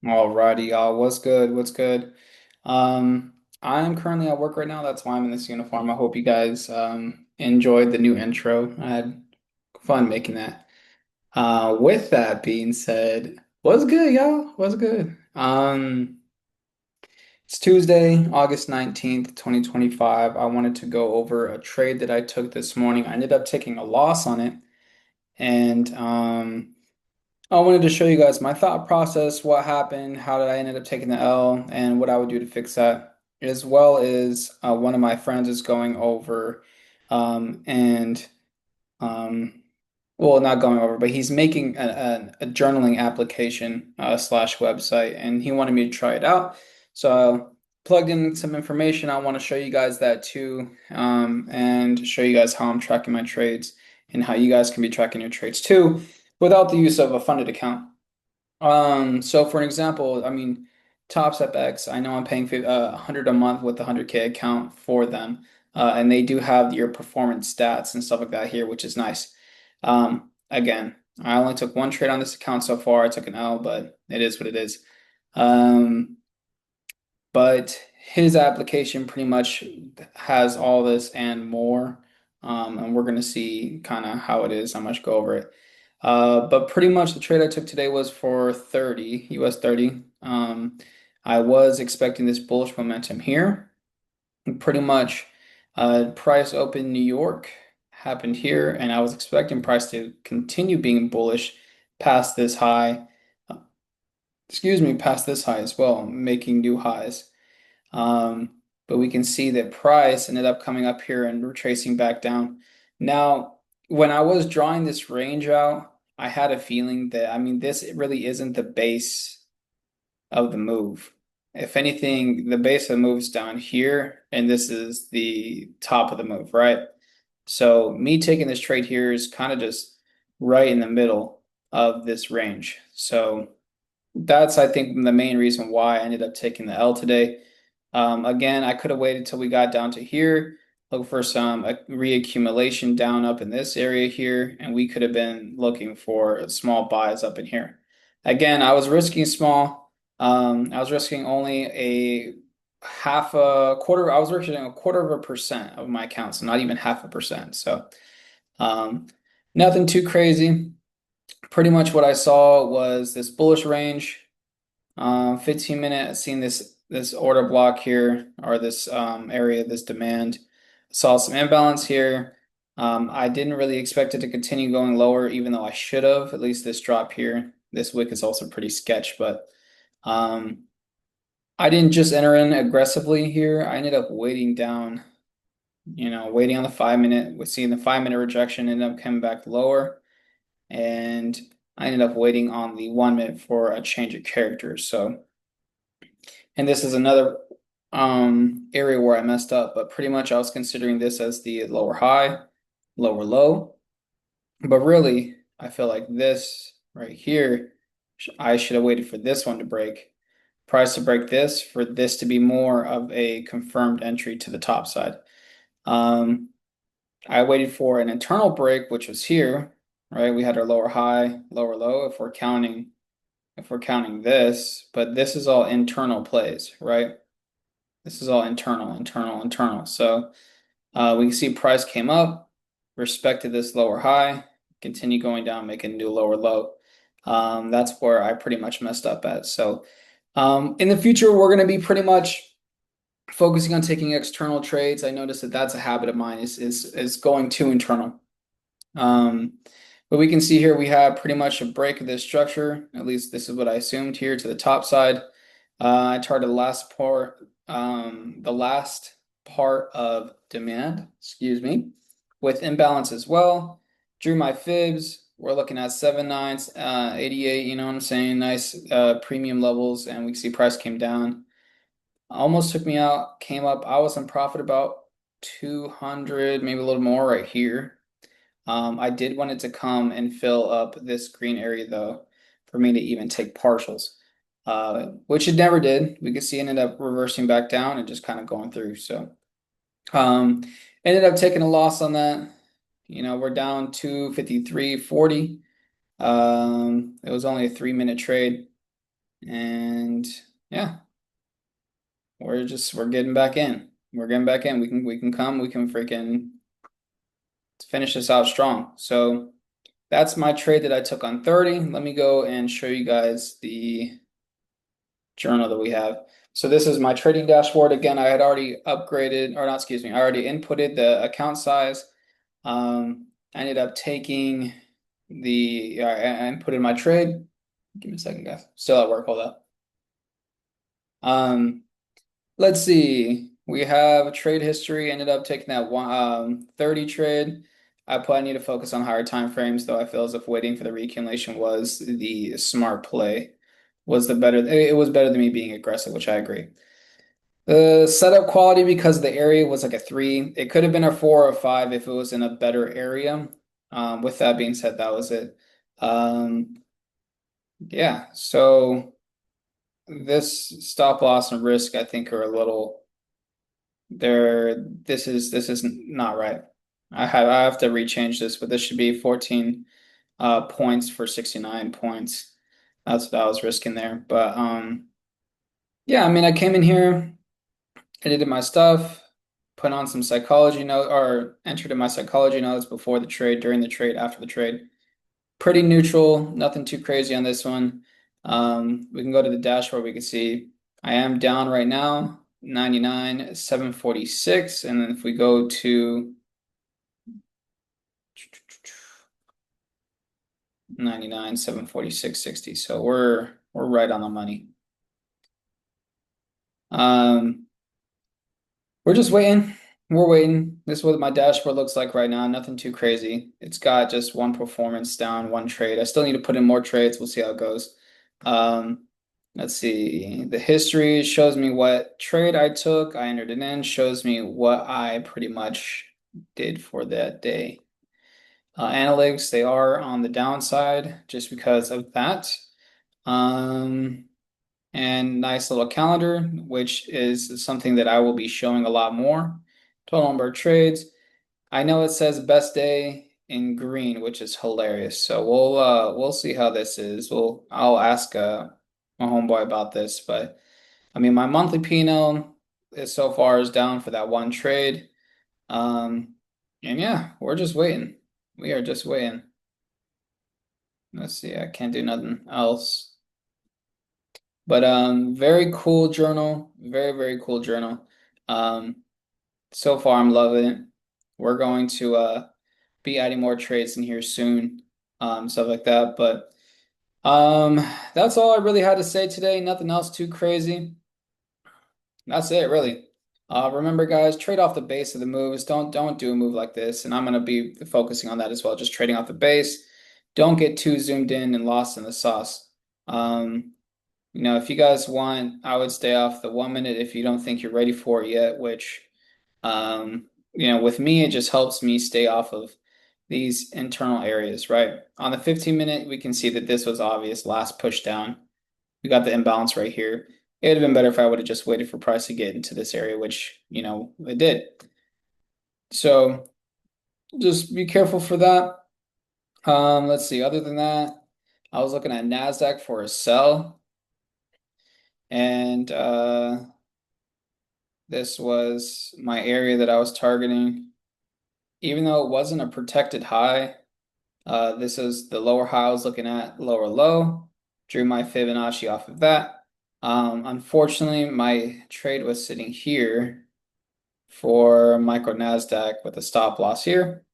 Alrighty, y'all. What's good? What's good? I'm currently at work right now. That's why I'm in this uniform. I hope you guys enjoyed the new intro. I had fun making that. With that being said, what's good, y'all? What's good? It's Tuesday, August 19th, 2025. I wanted to go over a trade that I took this morning. I ended up taking a loss on it, and I wanted to show you guys my thought process, what happened, how did I ended up taking the L, and what I would do to fix that, as well as one of my friends is going over and well, not going over, but he's making a journaling application slash website, and he wanted me to try it out. So I plugged in some information. I want to show you guys that too, and show you guys how I'm tracking my trades and how you guys can be tracking your trades too without the use of a funded account. So for an example, I mean, Tops FX, I know I'm paying 100 a month with a 100K account for them. And they do have your performance stats and stuff like that here, which is nice. Again, I only took one trade on this account so far. I took an L, but it is what it is. Um, but his application pretty much has all this and more. And we're going to see kind of how it is. How much go over it. But pretty much the trade I took today was for 30, US 30. I was expecting this bullish momentum here. And pretty much price open New York happened here, and I was expecting price to continue being bullish past this high. Excuse me, past this high as well, making new highs. Um, but we can see that price ended up coming up here and retracing back down. Now, when I was drawing this range out, I had a feeling that, I mean, this really isn't the base of the move. If anything, the base of the move is down here, and this is the top of the move, right? So me taking this trade here is kind of just right in the middle of this range. So that's, I think, the main reason why I ended up taking the L today. Again, I could have waited till we got down to here, look for some reaccumulation down up in this area here, and we could have been looking for small buys up in here. Again, I was risking small. I was risking only a half a quarter. I was risking a quarter of a percent of my account, so not even half a percent. So um, nothing too crazy. Pretty much what I saw was this bullish range. 15 minute, seeing this order block here, or this area, this demand. Saw some imbalance here. I didn't really expect it to continue going lower, even though I should have. At least this drop here. This wick is also pretty sketch, but um, I didn't just enter in aggressively here. I ended up waiting down, waiting on the 5 minute. We're seeing the 5 minute rejection ended up coming back lower, and I ended up waiting on the 1 minute for a change of characters. So. And this is another area where I messed up, but pretty much I was considering this as the lower high, lower low. But really, I feel like this right here, I should have waited for this one to break. Price to break this for this to be more of a confirmed entry to the top side. Um, I waited for an internal break, which was here, right? We had our lower high, lower low if we're counting this, but this is all internal plays, right? This is all internal, internal, internal. So we can see price came up, respected this lower high, continue going down, making a new lower low. That's where I pretty much messed up at. So in the future, we're going to be pretty much focusing on taking external trades. I noticed that that's a habit of mine is going too internal. Um, but we can see here we have pretty much a break of this structure. At least this is what I assumed here to the top side. I targeted the last part of demand, excuse me, with imbalance as well. Drew my fibs. We're looking at 7.9, 88, you know what I'm saying? Nice premium levels, and we see price came down. Almost took me out, came up. I was in profit about 200, maybe a little more right here. I did want it to come and fill up this green area though, for me to even take partials, which it never did. We could see it ended up reversing back down and just kind of going through. So, um, ended up taking a loss on that. We're down to 53.40. It was only a 3 minute trade. And yeah, we're getting back in. We're getting back in. We can freaking finish this out strong. So that's my trade that I took on 30. Let me go and show you guys the journal that we have. So this is my trading dashboard. Again, I had already upgraded, or not, excuse me, I already inputted the account size. I ended up taking I inputted my trade. Give me a second, guys. Still at work, hold up. Um, let's see. We have trade history. Ended up taking that 30 trade. I need to focus on higher time frames, though I feel as if waiting for the reaccumulation was the smart play. It was better than me being aggressive, which I agree. The setup quality, because the area was like a 3, it could have been a 4 or a 5 if it was in a better area. With that being said, that was it. Yeah, so this stop loss and risk, I think, are a little there. This is not right. I have to rechange this, but this should be 14 points for 69 points. That's what I was risking there. But yeah, I mean, I came in here. I did my stuff, put on some psychology note or entered in my psychology notes before the trade, during the trade, after the trade. Pretty neutral, nothing too crazy on this one. We can go to the dashboard. We can see I am down right now, 99,746. And then if we go to 99,746.60, so we're right on the money. We're just waiting. We're waiting. This is what my dashboard looks like right now. Nothing too crazy. It's got just one performance down, one trade. I still need to put in more trades. We'll see how it goes. Um, let's see. The history shows me what trade I took. I entered it in. Shows me what I pretty much did for that day. Analytics, they are on the downside just because of that. Um, and nice little calendar, which is something that I will be showing a lot more. Total number of trades. I know it says best day in green, which is hilarious. So we'll see how this is. I'll ask my homeboy about this, but I mean my monthly P&L is so far is down for that one trade. And yeah, we're just waiting. We are just waiting. Let's see, I can't do nothing else. But very cool journal. Very, very cool journal. Um, so far I'm loving it. We're going to be adding more trades in here soon, stuff like that. But um, that's all I really had to say today. Nothing else too crazy. That's it, really. Remember, guys, trade off the base of the moves. Don't do a move like this. And I'm gonna be focusing on that as well. Just trading off the base. Don't get too zoomed in and lost in the sauce. Um, you know, if you guys want, I would stay off the 1 minute if you don't think you're ready for it yet, which, you know, with me, it just helps me stay off of these internal areas, right? On the 15 minute, we can see that this was obvious, last push down. We got the imbalance right here. It would have been better if I would have just waited for price to get into this area, which, you know, it did. So just be careful for that. Let's see. Other than that, I was looking at NASDAQ for a sell, and this was my area that I was targeting. Even though it wasn't a protected high, this is the lower high I was looking at, lower low. Drew my Fibonacci off of that. Unfortunately, my trade was sitting here for micro NASDAQ with a stop loss here.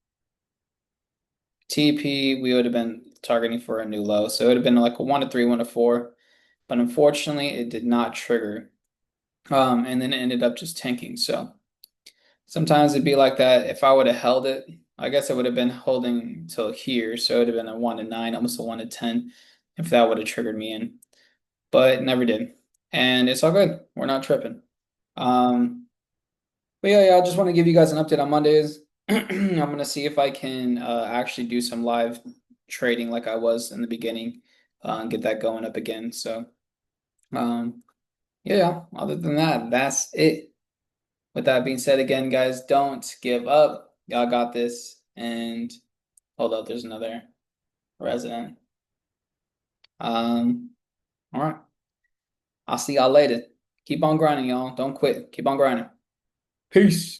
TP, we would have been targeting for a new low. So it would have been like a 1 to 3, 1 to 4. But unfortunately, it did not trigger. And then it ended up just tanking. So sometimes it'd be like that. If I would have held it, I guess I would have been holding till here. So it would have been a 1 to 9, almost a 1 to 10, if that would have triggered me in. But it never did. And it's all good. We're not tripping. But yeah, I just want to give you guys an update on Mondays. I'm gonna see if I can actually do some live trading like I was in the beginning, and get that going up again. So, um, yeah, other than that, that's it. With that being said, again, guys, don't give up. Y'all got this. And hold up, there's another resident. All right. I'll see y'all later. Keep on grinding, y'all. Don't quit. Keep on grinding. Peace.